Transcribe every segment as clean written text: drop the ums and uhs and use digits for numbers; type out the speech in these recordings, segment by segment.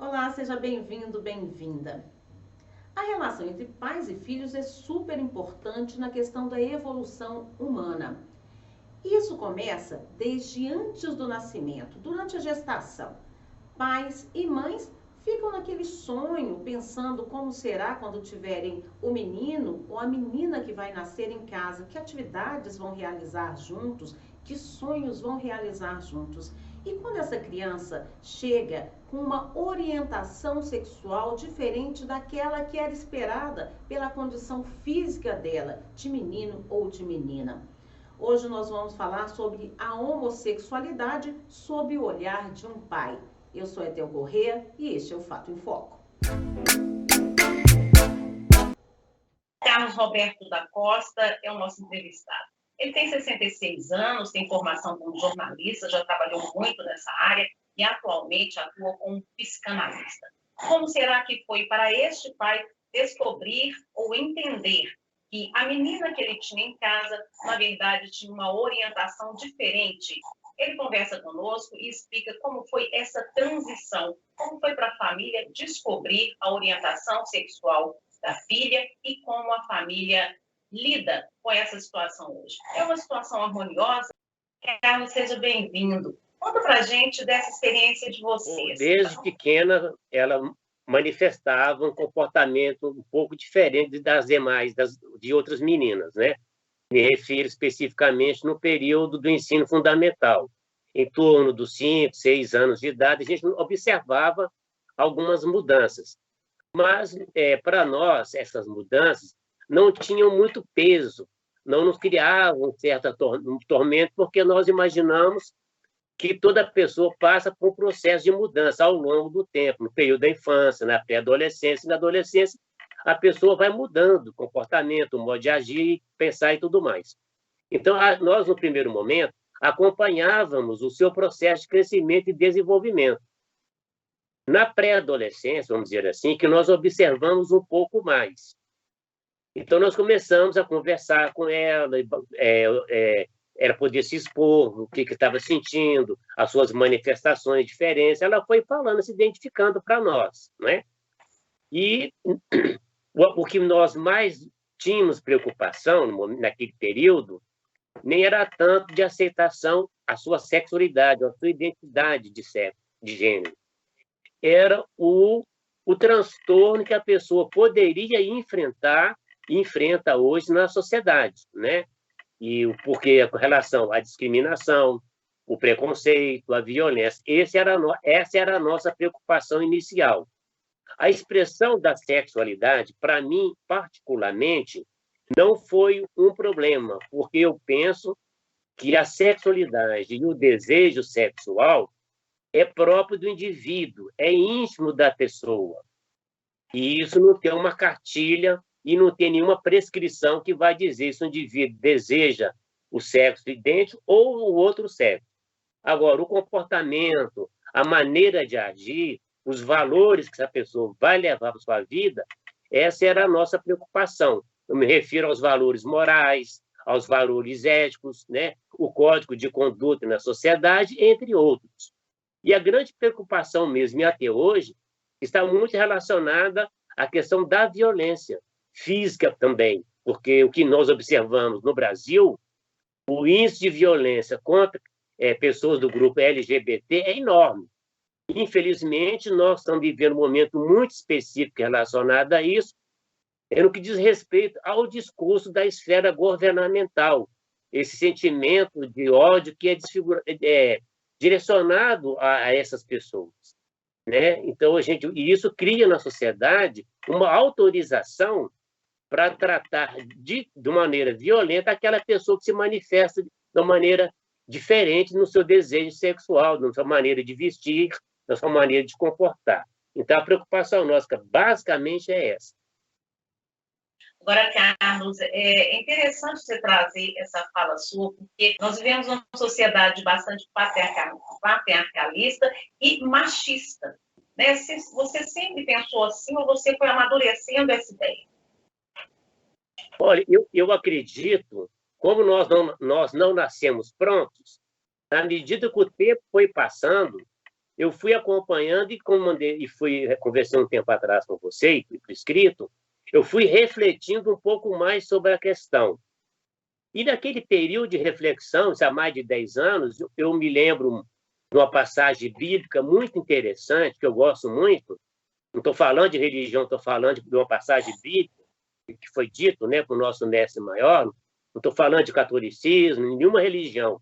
Olá, seja bem-vindo, bem-vinda. A relação entre pais e filhos é super importante na questão da evolução humana. Isso começa desde antes do nascimento, durante a gestação. Pais e mães ficam naquele sonho, pensando como será quando tiverem o menino ou a menina que vai nascer em casa, que atividades vão realizar juntos, que sonhos vão realizar juntos. E quando essa criança chega com uma orientação sexual diferente daquela que era esperada pela condição física dela, de menino ou de menina. Hoje nós vamos falar sobre a homossexualidade sob o olhar de um pai. Eu sou Etel Corrêa e este é o Fato em Foco. Carlos Roberto da Costa é o nosso entrevistado. Ele tem 66 anos, tem formação como jornalista, já trabalhou muito nessa área e atualmente atua como psicanalista. Como será que foi para este pai descobrir ou entender que a menina que ele tinha em casa, na verdade, tinha uma orientação diferente? Ele conversa conosco e explica como foi essa transição, como foi para a família descobrir a orientação sexual da filha e como a família lida com essa situação hoje. É uma situação harmoniosa? Carlos, seja bem-vindo. Conta pra gente dessa experiência de vocês. Desde pequena, ela manifestava um comportamento um pouco diferente das demais, de outras meninas, né? Me refiro especificamente no período do ensino fundamental. Em torno dos 5, 6 anos de idade, a gente observava algumas mudanças. Mas, para nós, essas mudanças não tinham muito peso, não nos criavam um certo tormento, porque nós imaginamos que toda pessoa passa por um processo de mudança ao longo do tempo, no período da infância, na pré-adolescência e na adolescência, a pessoa vai mudando o comportamento, o modo de agir, pensar e tudo mais. Então, nós, no primeiro momento, acompanhávamos o seu processo de crescimento e desenvolvimento. Na pré-adolescência, vamos dizer assim, que nós observamos um pouco mais. Então, nós começamos a conversar com ela, ela podia se expor, o que estava sentindo, as suas manifestações diferentes. Ela foi falando, se identificando para nós, né? E o que nós mais tínhamos preocupação naquele período nem era tanto de aceitação à sua sexualidade, à sua identidade de sexo, de gênero. Era o transtorno que a pessoa poderia enfrentar e enfrenta hoje na sociedade, né? Porque com relação à discriminação, o preconceito, a violência, essa era a nossa preocupação inicial. A expressão da sexualidade, para mim, particularmente, não foi um problema, porque eu penso que a sexualidade e o desejo sexual é próprio do indivíduo, é íntimo da pessoa. E isso não tem uma cartilha e não tem nenhuma prescrição que vai dizer se o indivíduo deseja o sexo idêntico ou o outro sexo. Agora, o comportamento, a maneira de agir, os valores que essa pessoa vai levar para a sua vida, essa era a nossa preocupação. Eu me refiro aos valores morais, aos valores éticos, né? O código de conduta na sociedade, entre outros. E a grande preocupação mesmo, e até hoje, está muito relacionada à questão da violência física também, porque o que nós observamos no Brasil, o índice de violência contra pessoas do grupo LGBT é enorme. Infelizmente, nós estamos vivendo um momento muito específico relacionado a isso, no que diz respeito ao discurso da esfera governamental, esse sentimento de ódio que é direcionado a essas pessoas, né? Então, e isso cria na sociedade uma autorização para tratar de maneira violenta aquela pessoa que se manifesta de uma maneira diferente no seu desejo sexual, na sua maneira de vestir, na sua maneira de comportar. Então, a preocupação nossa, basicamente, é essa. Agora, Carlos, é interessante você trazer essa fala sua, porque nós vivemos uma sociedade bastante patriarcalista e machista, né? Você sempre pensou assim ou você foi amadurecendo essa ideia? Olha, eu acredito, como nós não nascemos prontos, na medida que o tempo foi passando, eu fui acompanhando e como conversei um tempo atrás com você, por escrito, eu fui refletindo um pouco mais sobre a questão. E naquele período de reflexão, há mais de 10 anos, eu me lembro de uma passagem bíblica muito interessante, que eu gosto muito. Não estou falando de religião, estou falando de uma passagem bíblica que foi dito, né, para o nosso mestre maior. Não estou falando de catolicismo, nenhuma religião.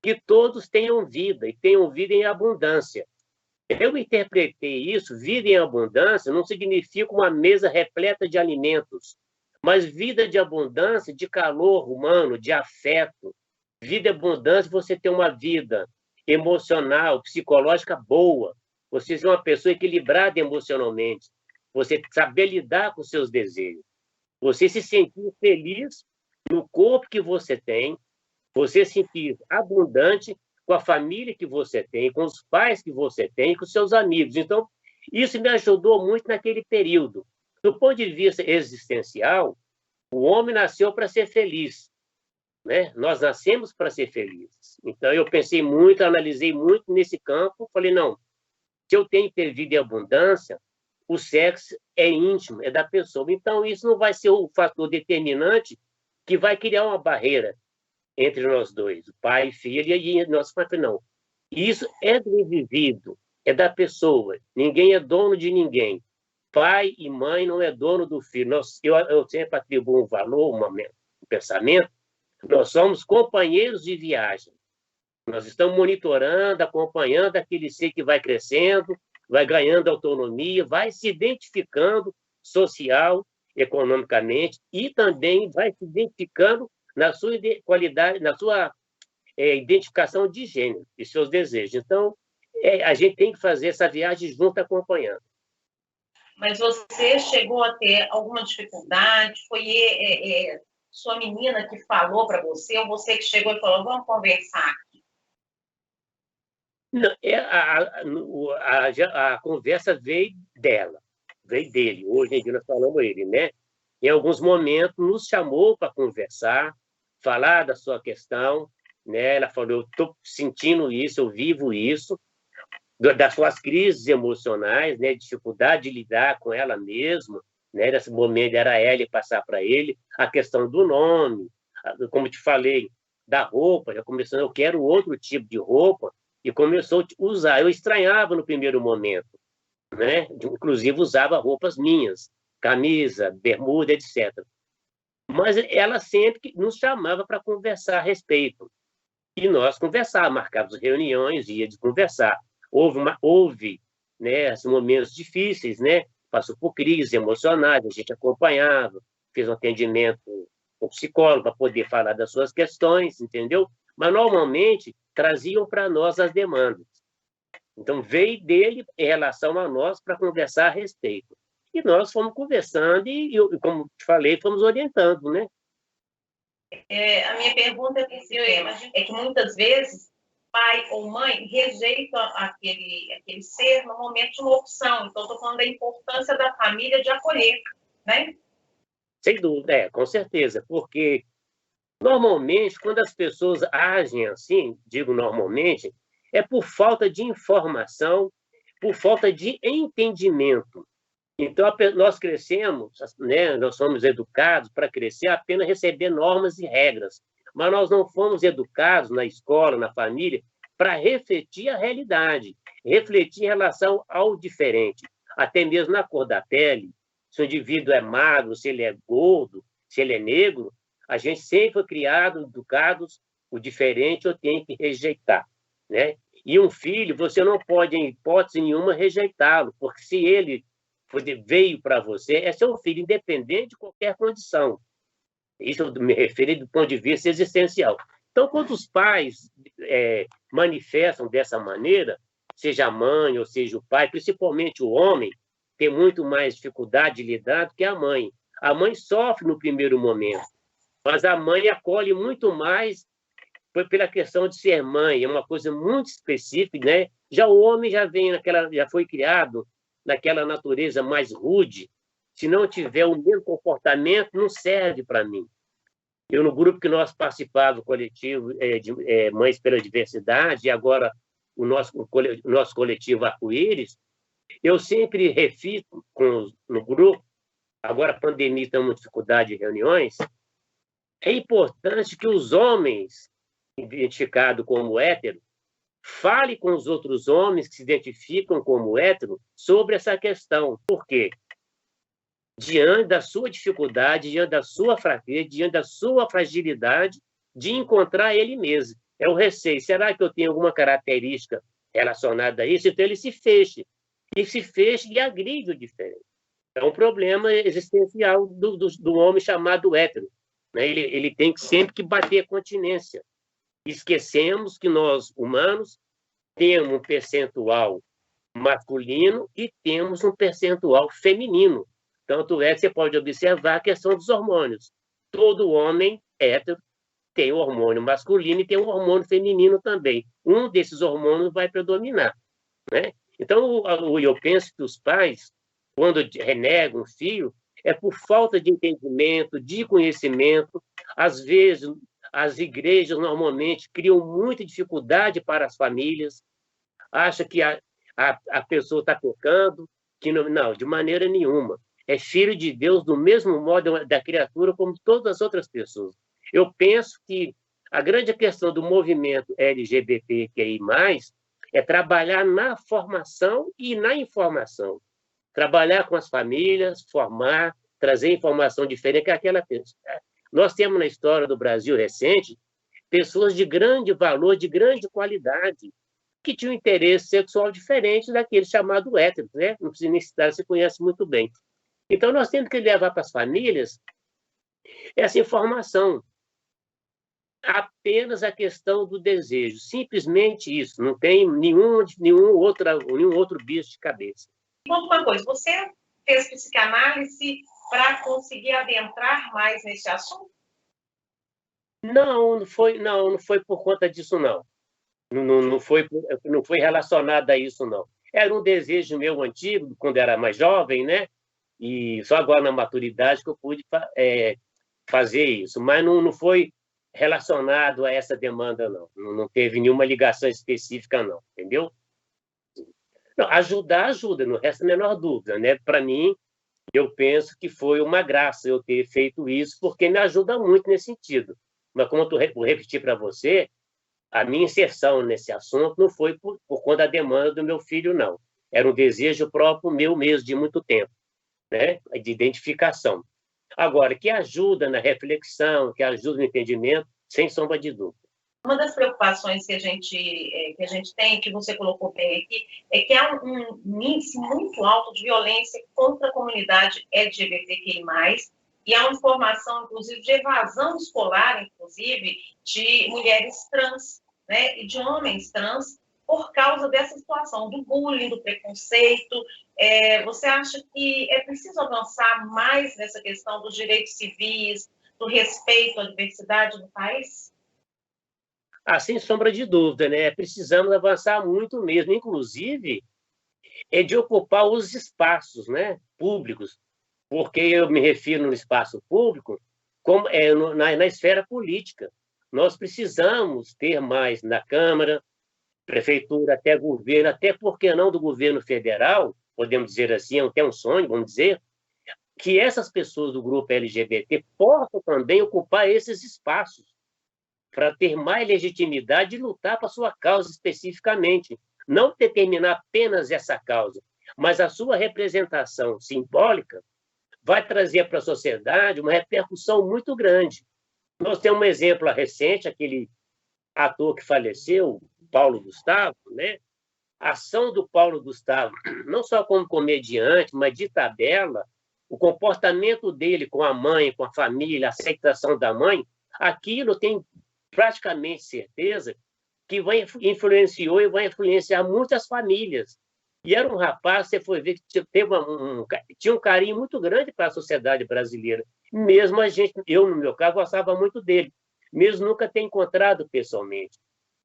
Que todos tenham vida, e tenham vida em abundância. Eu interpretei isso, vida em abundância, não significa uma mesa repleta de alimentos, mas vida de abundância, de calor humano, de afeto. Vida em abundância, você ter uma vida emocional, psicológica boa, você ser uma pessoa equilibrada emocionalmente, você saber lidar com seus desejos, você se sentir feliz no corpo que você tem, você se sentir abundante com a família que você tem, com os pais que você tem, com os seus amigos. Então, isso me ajudou muito naquele período. Do ponto de vista existencial, o homem nasceu para ser feliz, né? Nós nascemos para ser felizes. Então, eu pensei muito, analisei muito nesse campo, falei, não, se eu tenho que ter vida em abundância, o sexo é íntimo, é da pessoa. Então, isso não vai ser o fator determinante que vai criar uma barreira entre nós dois, o pai e filho, e nós falamos, não. Isso é do indivíduo, é da pessoa. Ninguém é dono de ninguém. Pai e mãe não é dono do filho. Eu sempre atribuo um valor, um pensamento. Nós somos companheiros de viagem. Nós estamos monitorando, acompanhando aquele ser que vai crescendo, vai ganhando autonomia, vai se identificando social, economicamente, e também vai se identificando na sua qualidade, na sua identificação de gênero e seus desejos. Então, a gente tem que fazer essa viagem junto, acompanhando. Mas você chegou a ter alguma dificuldade? Foi sua menina que falou para você, ou você que chegou e falou, vamos conversar aqui? Não, a conversa veio dela, veio dele. Hoje em dia nós falamos ele, né? Em alguns momentos nos chamou para conversar, falar da sua questão, né? Ela falou, eu estou sentindo isso, eu vivo isso, das suas crises emocionais, né? Dificuldade de lidar com ela mesma, né? Nesse momento era ela passar para ele, a questão do nome, como te falei, da roupa, já começando, eu quero outro tipo de roupa, e começou a usar. Eu estranhava no primeiro momento, né? Inclusive usava roupas minhas, camisa, bermuda, etc. Mas ela sempre nos chamava para conversar a respeito. E nós conversávamos, marcávamos reuniões, ia de conversar. Houve né, momentos difíceis, né? Passou por crises emocionais, a gente acompanhava, fez um atendimento com psicólogo para poder falar das suas questões, entendeu? Mas, normalmente, traziam para nós as demandas. Então, veio dele em relação a nós para conversar a respeito. E nós fomos conversando e, como te falei, fomos orientando, né? A minha pergunta é que muitas vezes pai ou mãe rejeitam aquele ser no momento de uma opção. Então, estou falando da importância da família de acolher, né? Sem dúvida, com certeza, porque normalmente, quando as pessoas agem assim, digo normalmente, é por falta de informação, por falta de entendimento. Então, nós crescemos, né? Nós somos educados para crescer apenas receber normas e regras, mas nós não fomos educados na escola, na família, para refletir a realidade, refletir em relação ao diferente, até mesmo na cor da pele, se o indivíduo é magro, se ele é gordo, se ele é negro, a gente sempre foi criado, educados, o diferente eu tenho que rejeitar, né? E um filho, você não pode, em hipótese nenhuma, rejeitá-lo, porque se ele veio para você, é seu filho, independente de qualquer condição. Isso eu me referi do ponto de vista existencial. Então, quando os pais manifestam dessa maneira, seja a mãe ou seja o pai, principalmente o homem, tem muito mais dificuldade de lidar do que a mãe. A mãe sofre no primeiro momento, mas a mãe acolhe muito mais pela questão de ser mãe, é uma coisa muito específica, né? Já o homem já foi criado naquela natureza mais rude, se não tiver o mesmo comportamento, não serve para mim. Eu, no grupo que nós participávamos, coletivo de Mães pela Diversidade, e agora o nosso coletivo Arco-Íris, eu sempre refito no grupo, agora a pandemia está uma dificuldade de reuniões, é importante que os homens identificados como hétero fale com os outros homens que se identificam como hétero sobre essa questão. Por quê? Diante da sua dificuldade, diante da sua fraqueza, diante da sua fragilidade, de encontrar ele mesmo. É o receio. Será que eu tenho alguma característica relacionada a isso? Então ele se feche. E se feche e agride o diferente. É um problema existencial do homem chamado hétero. Né? Ele tem sempre que bater a continência. Esquecemos que nós, humanos, temos um percentual masculino e temos um percentual feminino. Tanto é que você pode observar a questão dos hormônios. Todo homem hétero tem o hormônio masculino e tem o hormônio feminino também. Um desses hormônios vai predominar. Né? Então, eu penso que os pais, quando renegam o filho, é por falta de entendimento, de conhecimento. Às vezes, as igrejas normalmente criam muita dificuldade para as famílias, acha que a pessoa está pecando, que não, de maneira nenhuma. É filho de Deus do mesmo modo da criatura como todas as outras pessoas. Eu penso que a grande questão do movimento LGBTQI+, é trabalhar na formação e na informação. Trabalhar com as famílias, formar, trazer informação diferente que aquela pessoa. Nós temos na história do Brasil recente pessoas de grande valor, de grande qualidade, que tinham interesse sexual diferente daquele chamado hétero, né? Não precisa nem citar, você conhece muito bem. Então, nós temos que levar para as famílias essa informação. Apenas a questão do desejo, simplesmente isso, não tem nenhum outro bicho de cabeça. Conta uma coisa, você fez psicanálise para conseguir adentrar mais nesse assunto? Não foi por conta disso, não. Não foi relacionado a isso, não. Era um desejo meu antigo, quando era mais jovem, né? E só agora na maturidade que eu pude fazer isso. Mas não foi relacionado a essa demanda, não. Não teve nenhuma ligação específica, não. Entendeu? Não, ajudar, ajuda, não resta a menor dúvida, né? Para mim, eu penso que foi uma graça eu ter feito isso, porque me ajuda muito nesse sentido. Mas, como eu vou repetir para você, a minha inserção nesse assunto não foi por conta da demanda do meu filho, não. Era um desejo próprio meu mesmo, de muito tempo, né? De identificação. Agora, que ajuda na reflexão, que ajuda no entendimento, sem sombra de dúvida. Uma das preocupações que a gente tem, que você colocou bem aqui, é que há um índice muito alto de violência contra a comunidade LGBTQI+, e há uma informação, inclusive, de evasão escolar, inclusive, de mulheres trans, né, e de homens trans, por causa dessa situação do bullying, do preconceito. Você acha que é preciso avançar mais nessa questão dos direitos civis, do respeito à diversidade do país? Sem sombra de dúvida, né? Precisamos avançar muito mesmo, inclusive de ocupar os espaços, né, públicos, porque eu me refiro no espaço público como na esfera política. Nós precisamos ter mais na Câmara, Prefeitura, até governo, até por que não do governo federal, podemos dizer assim, é até um sonho, vamos dizer, que essas pessoas do grupo LGBT possam também ocupar esses espaços, para ter mais legitimidade e lutar para a sua causa especificamente. Não determinar apenas essa causa, mas a sua representação simbólica vai trazer para a sociedade uma repercussão muito grande. Nós temos um exemplo recente, aquele ator que faleceu, Paulo Gustavo, né? A ação do Paulo Gustavo, não só como comediante, mas de tabela, o comportamento dele com a mãe, com a família, a aceitação da mãe, aquilo tem praticamente certeza que influenciou e vai influenciar muitas famílias. E era um rapaz, você foi ver, que tinha um carinho muito grande para a sociedade brasileira. Mesmo eu, no meu caso, gostava muito dele, mesmo nunca ter encontrado pessoalmente.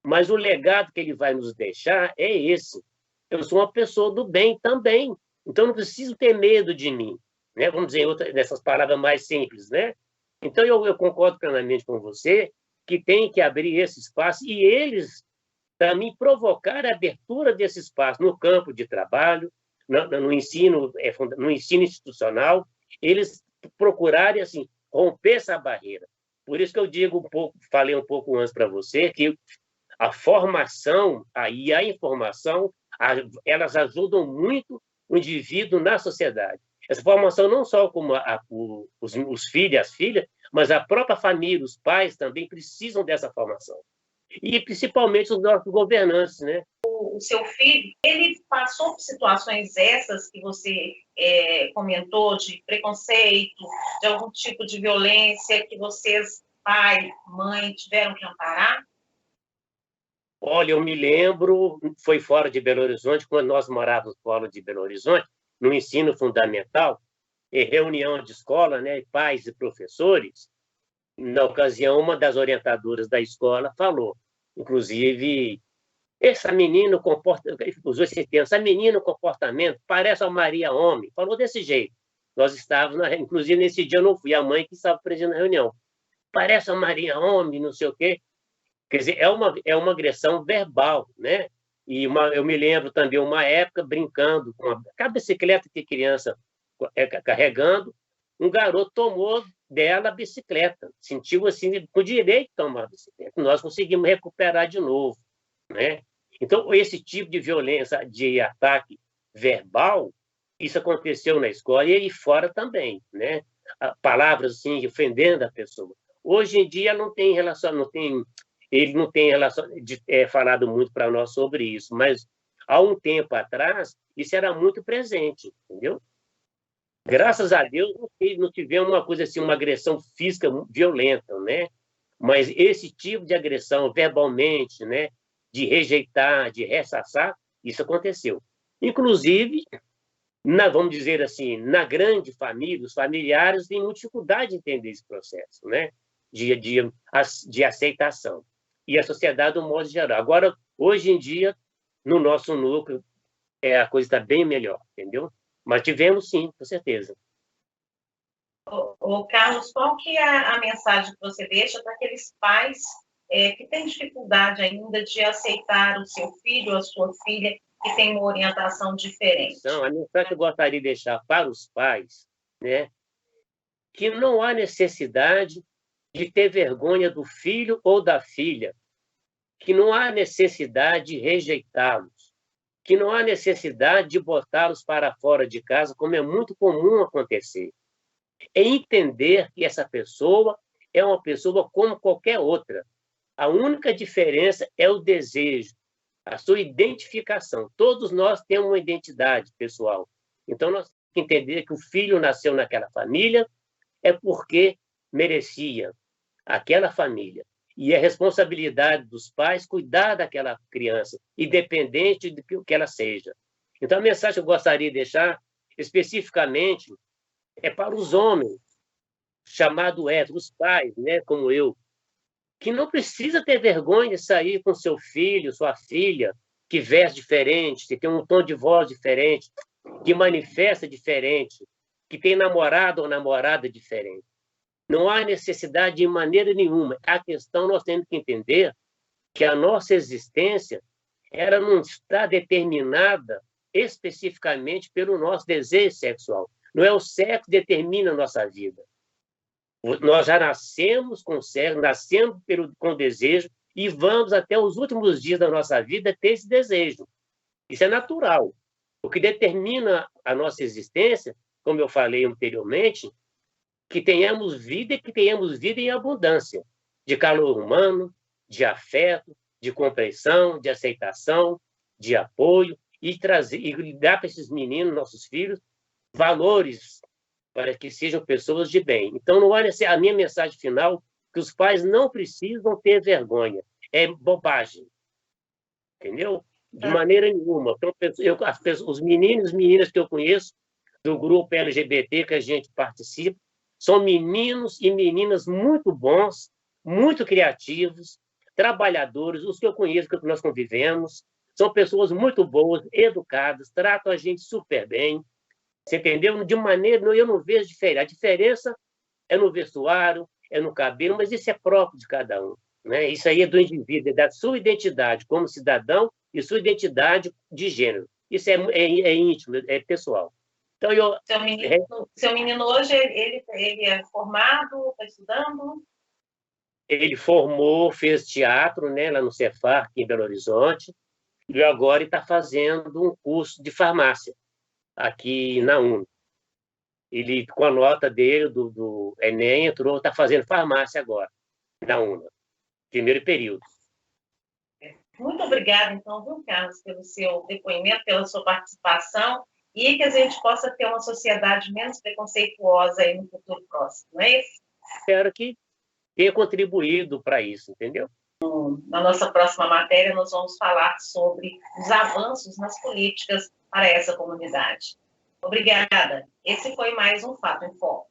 Mas o legado que ele vai nos deixar é esse. Eu sou uma pessoa do bem também, então não preciso ter medo de mim, né? Vamos dizer dessas palavras mais simples, né? Então eu concordo plenamente com você que tem que abrir esse espaço, e eles também provocar a abertura desse espaço no campo de trabalho, no ensino institucional, eles procurarem assim, romper essa barreira. Por isso que eu digo falei um pouco antes para você, que a formação e a informação, elas ajudam muito o indivíduo na sociedade. Essa formação não só como os filhos, as filhas, mas a própria família, os pais também precisam dessa formação. E principalmente os nossos governantes, né? O seu filho, ele passou por situações essas que você comentou, de preconceito, de algum tipo de violência que vocês, pai, mãe, tiveram que amparar? Olha, eu me lembro, foi fora de Belo Horizonte, quando nós morávamos fora de Belo Horizonte, no ensino fundamental, em reunião de escola, né, pais e professores. Na ocasião, uma das orientadoras da escola falou, inclusive, essa menina usou esse termo, essa menina, o comportamento parece a Maria Homem. Falou desse jeito. Nós estávamos, inclusive, nesse dia eu não fui, a mãe que estava presente na reunião. Parece a Maria Homem, não sei o quê. Quer dizer, é uma agressão verbal, né? E eu me lembro também, uma época, brincando com a bicicleta que criança carregando, um garoto tomou dela a bicicleta, sentiu assim, com direito de tomar a bicicleta. Nós conseguimos recuperar de novo, né? Então, esse tipo de violência, de ataque verbal, isso aconteceu na escola e fora também, né? Palavras assim, ofendendo a pessoa. Hoje em dia não tem relação, ele não tem falado muito para nós sobre isso, mas há um tempo atrás isso era muito presente, entendeu? Graças a Deus não tivemos uma coisa assim, uma agressão física violenta, né? Mas esse tipo de agressão verbalmente, né, de rejeitar, de ressaçar, isso aconteceu. Inclusive, vamos dizer assim, na grande família, os familiares têm muita dificuldade de entender esse processo, né, de aceitação. E a sociedade, de um modo geral. Agora, hoje em dia, no nosso núcleo, a coisa está bem melhor, entendeu? Mas tivemos, sim, com certeza. Carlos, qual que é a mensagem que você deixa para aqueles pais que têm dificuldade ainda de aceitar o seu filho ou a sua filha que tem uma orientação diferente? Então, a mensagem que eu gostaria de deixar para os pais, né, que não há necessidade de ter vergonha do filho ou da filha, que não há necessidade de rejeitá-los, que não há necessidade de botá-los para fora de casa, como é muito comum acontecer. É entender que essa pessoa é uma pessoa como qualquer outra. A única diferença é o desejo, a sua identificação. Todos nós temos uma identidade pessoal. Então, nós temos que entender que o filho nasceu naquela família é porque merecia aquela família. E é responsabilidade dos pais cuidar daquela criança, independente do que ela seja. Então, a mensagem que eu gostaria de deixar, especificamente, é para os homens, chamado héteros, os pais, né, como eu, que não precisa ter vergonha de sair com seu filho, sua filha, que veste diferente, que tem um tom de voz diferente, que manifesta diferente, que tem namorado ou namorada diferente. Não há necessidade de maneira nenhuma. A questão nós temos que entender que a nossa existência ela não está determinada especificamente pelo nosso desejo sexual. Não é o sexo que determina a nossa vida. Nós já nascemos com sexo, nascemos com desejo e vamos até os últimos dias da nossa vida ter esse desejo. Isso é natural. O que determina a nossa existência, como eu falei anteriormente, que tenhamos vida e que tenhamos vida em abundância, de calor humano, de afeto, de compreensão, de aceitação, de apoio, e dar para esses meninos, nossos filhos, valores para que sejam pessoas de bem. Então, não há a minha mensagem final, que os pais não precisam ter vergonha. É bobagem. Entendeu? De maneira nenhuma. Então, os meninos e meninas que eu conheço, do grupo LGBT que a gente participa, são meninos e meninas muito bons, muito criativos, trabalhadores, os que eu conheço, que nós convivemos, são pessoas muito boas, educadas, tratam a gente super bem, você entendeu? De maneira, eu não vejo diferença. A diferença é no vestuário, é no cabelo, mas isso é próprio de cada um, né? Isso aí é do indivíduo, é da sua identidade como cidadão e sua identidade de gênero. Isso é íntimo, é pessoal. Então, Seu menino hoje, ele é formado, está estudando? Ele formou, fez teatro, né, lá no Cefar, aqui em Belo Horizonte, e agora está fazendo um curso de farmácia aqui na UNO. Ele, com a nota dele, do Enem, está fazendo farmácia agora, na UNO, primeiro período. Muito obrigada, então, viu, Carlos, pelo seu depoimento, pela sua participação, e que a gente possa ter uma sociedade menos preconceituosa aí no futuro próximo, não é isso? Espero que tenha contribuído para isso, entendeu? Na nossa próxima matéria, nós vamos falar sobre os avanços nas políticas para essa comunidade. Obrigada. Esse foi mais um Fato em Foco.